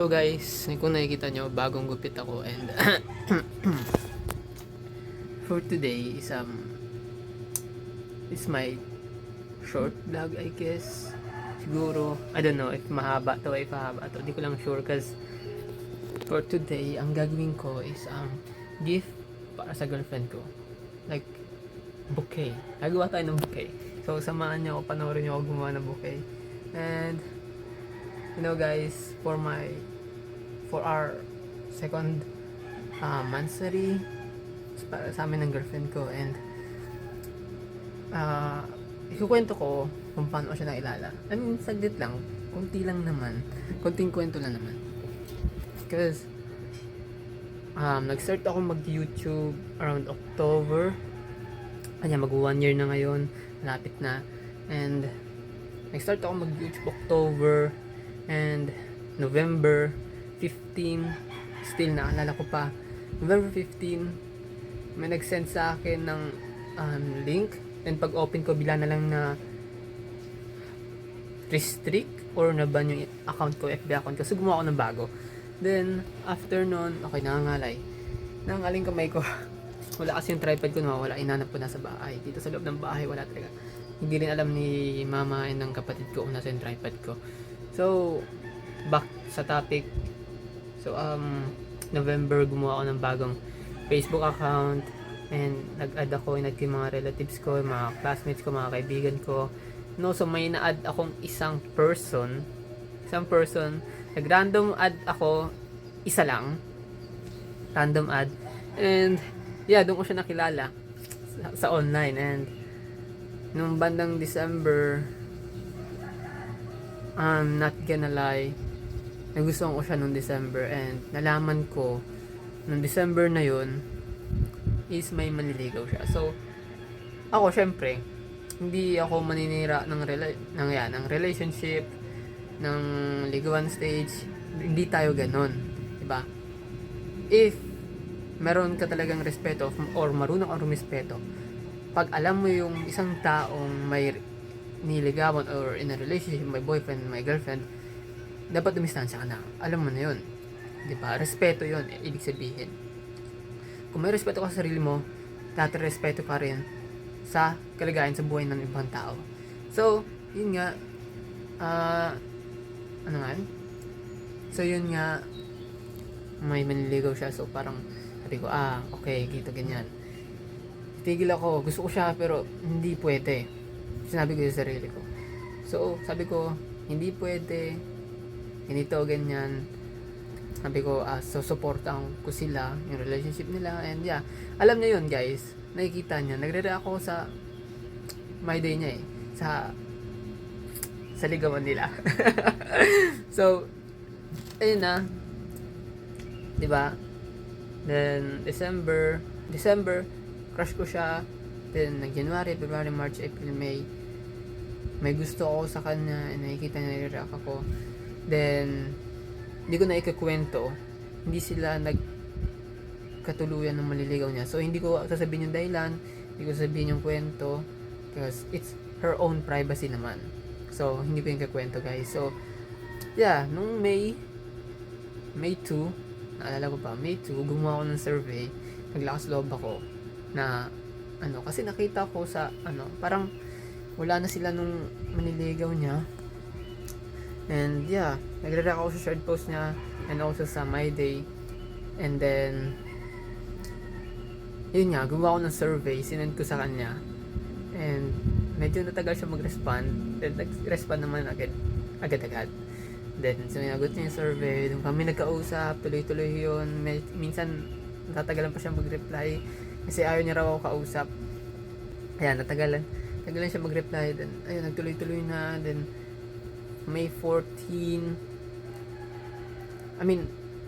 So guys, kung nakikita nyo, bagong gupit ako and for today is my short vlog, I guess. Siguro, I don't know if mahaba to or if mahaba to. Di ko lang sure cause for today, ang gagawin ko is gift para sa girlfriend ko. Like, bouquet. Nagawa tayo ng bouquet. So, samahan nyo ako, panoorin nyo ako gumawa ng bouquet. And, you know guys, for our second monthsary para sa amin ng girlfriend ko, and ikukwento ko kung paano siya nakilala. I mean, saglit lang, konting kwento lang naman, because nag-start ako mag-YouTube around October. Kanya mag 1 year na ngayon, malapit na. And nag-start ako mag-YouTube October, and November 15, still naalala ko pa, November 15, may nag-send sa akin ng link, and pag open ko, bila na lang na restrict or naban yung account ko, FB account ko, so gumawa ako ng bago. Then, after nun, okay, nangangaling kamay ko. Wala kasi yung tripod ko, nawawala, inanap ko na sa bahay. Dito sa loob ng bahay, wala talaga. Hindi rin alam ni mama and ng kapatid ko kung nasa yung tripod ko. So, back sa topic. So, November, gumawa ako ng bagong Facebook account, and nag-add ako, in-add ko yung mga relatives ko, yung mga classmates ko, mga kaibigan ko. No, so may na-add akong isang person, nag-random add ako, isa lang, random add, and yeah, doon ko siya nakilala sa online. And nung bandang December, not gonna lie, nagustuhan ko siya nung December, and nalaman ko nung December na yun is may manliligaw siya. So ako, syempre, hindi ako maninira ng relationship, ng ligawan stage. Hindi tayo ganon, diba? If meron ka talagang respeto or marunong kang rumispeto, pag alam mo yung isang taong may niligawan or in a relationship, may boyfriend, may girlfriend, dapat dumistansya ka na. Alam mo na yun, diba? Respeto yun, ibig sabihin. Kung may respeto ka sa sarili mo, dapat respeto ka rin sa kalagayan sa buhay ng ibang tao. So, yun nga, So, yun nga, may manliligaw siya. So, parang, sabi ko, okay, gito, ganyan. Tigil ako, gusto ko siya, pero hindi pwede. Sinabi ko sa sarili ko. So, sabi ko, hindi pwede, ganito, ganyan. Sabi ko, so, supportan ko sila, yung relationship nila, and yeah, alam niya yun, guys. Nakikita niya, nagre-react ako sa my day niya sa ligawan nila. So, ayun na, diba? Then, December, crush ko siya. Then, January, February, March, April, may gusto ako sa kanya, and nakikita niya, nire-react ako. Then, hindi ko na ikakwento, hindi sila nagkatuluyan ng maliligaw niya. So, hindi ko sasabihin yung dahilan, hindi ko sasabihin yung kwento, because it's her own privacy naman. So, hindi ko yung kakwento, guys. So, yeah, nung May 2, naalala ko pa, May 2, gumawa ako ng survey, naglakas loob ako, na, kasi nakita ko sa, parang, wala na sila nung maniligaw niya. And yeah, nagre-react ako sa shared post niya, and also sa my day. And then, yun nga, gumawa ako ng survey, sinend ko sa kanya. And medyo natagal siya mag-respond. Then nag-respond naman agad-agad. Then sinagot niya yung survey. Doon kami nagkausap, tuloy-tuloy yun. Minsan natagalan pa siya mag-reply kasi ayaw niya raw ako kausap. Ayan, natagalan siya mag-reply. Then ayun, nagtuloy-tuloy na. Then May 14,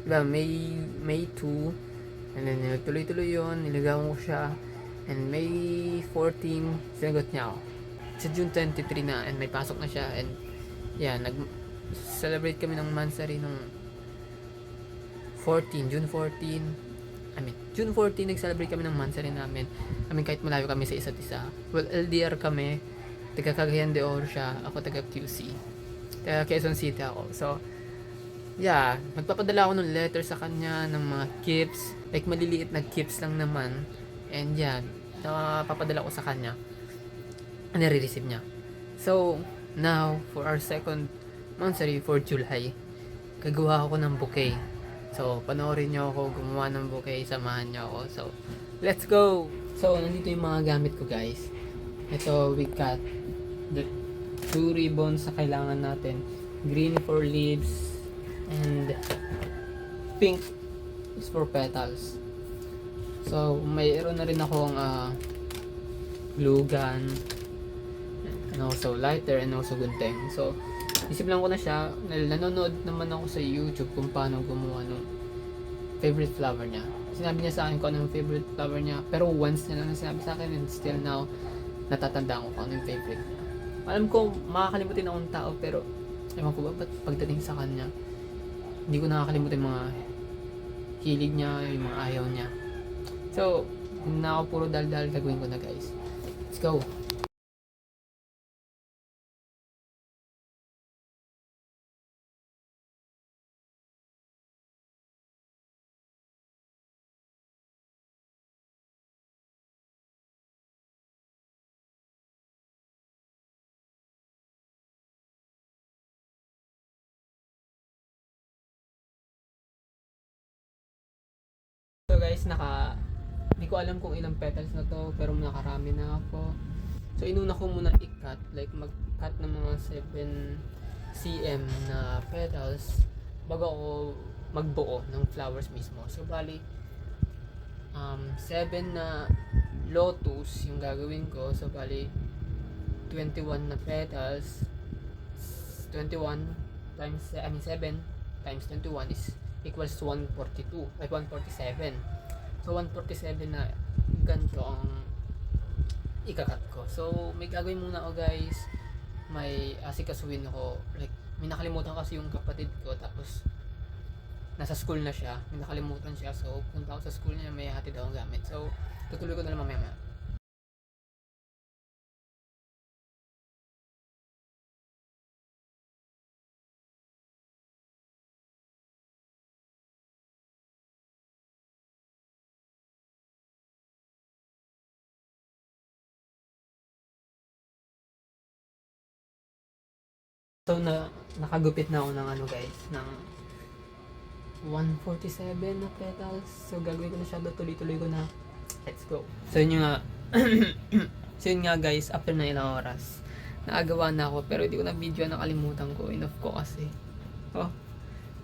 diba, May 2, and then tuloy-tuloy yun, niligawan ko siya, and May 14, sinagot niya ako. Sa June 23 na, and may pasok na siya, and yeah, nag-celebrate kami ng monthsary nung June 14, nag-celebrate kami ng monthsary namin. Kahit malayo kami sa isa't isa. Well, LDR kami, taga Cagayan de Oro siya, ako taga QC. Quezon City ako. So, yeah, magpapadala ako ng letter sa kanya, ng mga gifts, like maliliit na gifts lang naman. And yeah, napapadala ko sa kanya. Nare-receive niya. So, now, for our second month, sorry, for July, gagawa ako ng bouquet. So, panoorin niyo ako gumawa ng bouquet, samahan niyo ako. So, let's go! So, nandito yung mga gamit ko, guys. Ito, we got the 2 ribbons na kailangan natin. Green for leaves, and pink is for petals. So, mayroon na rin akong glue gun, and also lighter, and also gunting. So, isip lang ko na siya. Nanonood naman ako sa YouTube kung paano gumawa ng favorite flower niya. Sinabi niya sa akin kung ano yung favorite flower niya. Pero once na lang sinabi sa akin, and still now, natatandaan ko kung ano yung favorite niya. Alam ko, makakalimutin akong tao, pero ewan ko ba, ba't pagdating sa kanya, hindi ko nakakalimutan yung mga hilig niya, yung mga ayaw niya. So, hindi na ako puro dal-dal, gagawin ko na, guys. Let's go! So guys, hindi ko alam kung ilang petals na to, pero nakarami na ako. So inuna ko muna i-cut, like mag-cut ng mga 7 cm na petals bago ako magbuo ng flowers mismo. So bali 7 na lotus yung gagawin ko. So bali 21 na petals. 21 times 7 times 21 is equals to 142 ay 147. So 147 na ganito ang ikakat ko. So may gagawin muna ako, guys. May asikasuhin ako, like may nakalimutan kasi yung kapatid ko, tapos nasa school na siya, may nakalimutan siya. So punta ako sa school niya, may hatid akong gamit. So tutuloy ko na lang mamaya. So nakagupit na ako ng ano, guys, ng 147 na petals. So gagawin ko na siya, tuloy-tuloy ko na. Let's go. So yun nga. So yun nga, guys, after na ilang oras, nakagawa na ako, pero hindi ko na video, nakalimutan ko. Enough ko kasi. Oh,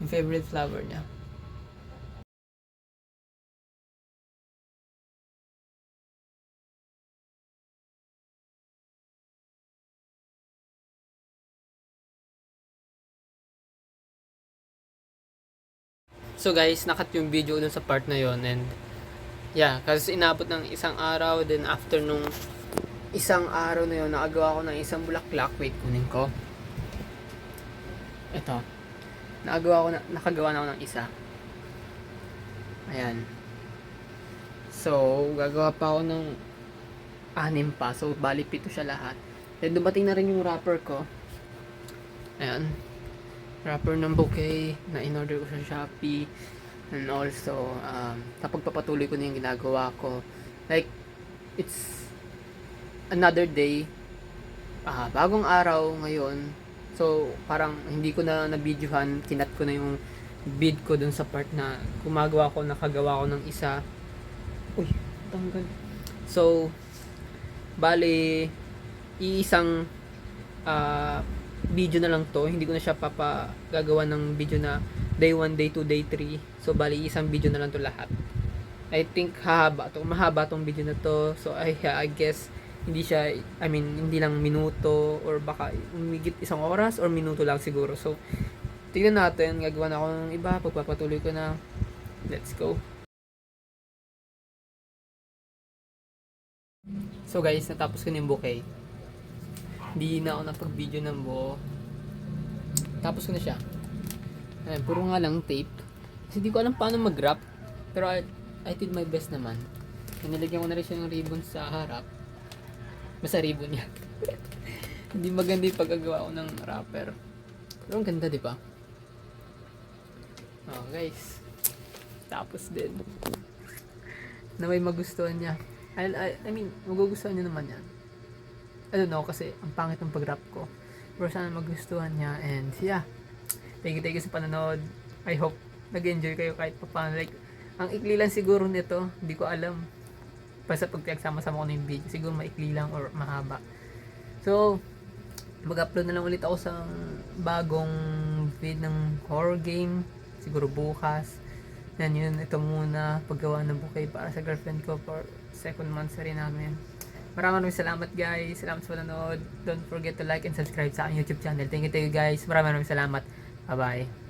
yung favorite flower niya. So guys, nakat yung video dun sa part na yon, and yeah, kasi inabot ng isang araw, then after nung isang araw na yun, nakagawa ko ng isang bulaklak. Wait, kunin ko. Ito. Nakagawa na ako ng isa. Ayan. So, gagawa pa ako ng 6 pa. So, bali 7 siya lahat. Then, dumating na rin yung wrapper ko. Ayan. Wrapper ng bouquet na in-order ko sa Shopee. And also, napagpapatuloy ko na yung ginagawa ko. Like, it's another day. Bagong araw ngayon. So, parang hindi ko na na-videohan. Kinat ko na yung bid ko dun sa part na nakagawa ko ng isa. Uy, tanggal. So, bali, iisang video na lang to. Hindi ko na siya gagawa ng video na day 1, day 2, day 3. So, bali, isang video na lang to lahat. I think mahaba tong video na to. So, I guess, hindi lang minuto, or baka umigit 1 oras or minuto lang siguro. So, tingnan natin. Gagawa na ako ng iba. Pagpapatuloy ko na. Let's go. So guys, natapos ko na yung bouquet. Hindi na ako napag-video ng buo. Tapos ko na siya. Ayan, puro nga lang tape. Kasi hindi ko alam paano mag-wrap. Pero I did my best naman. Nilagyan ko na rin siya ng ribbon sa harap. Basta ribbon yan. Hindi maganda yung paggagawa ko ng wrapper. Pero ang ganda, di ba? Oh, guys. Tapos din. Na may magustuhan niya. I mean, magugustuhan niya naman yan. I don't know, kasi ang pangit ng pag-rap ko. Pero sana magustuhan niya. And yeah, thank you sa panonood. I hope nag-enjoy kayo kahit pa paano. Like, ang ikli lang siguro nito. Hindi ko alam. Basta pag pinagsama-sama ko na yung video, siguro maikli lang or mahaba. So, mag-upload na lang ulit ako sa bagong vid ng horror game. Siguro bukas. Yan yun, ito muna paggawa ng bouquet para sa girlfriend ko for second monthsary namin. Maraming salamat guys. Salamat sa panonood. Don't forget to like and subscribe sa aking YouTube channel. Thank you guys. Maraming salamat. Bye bye.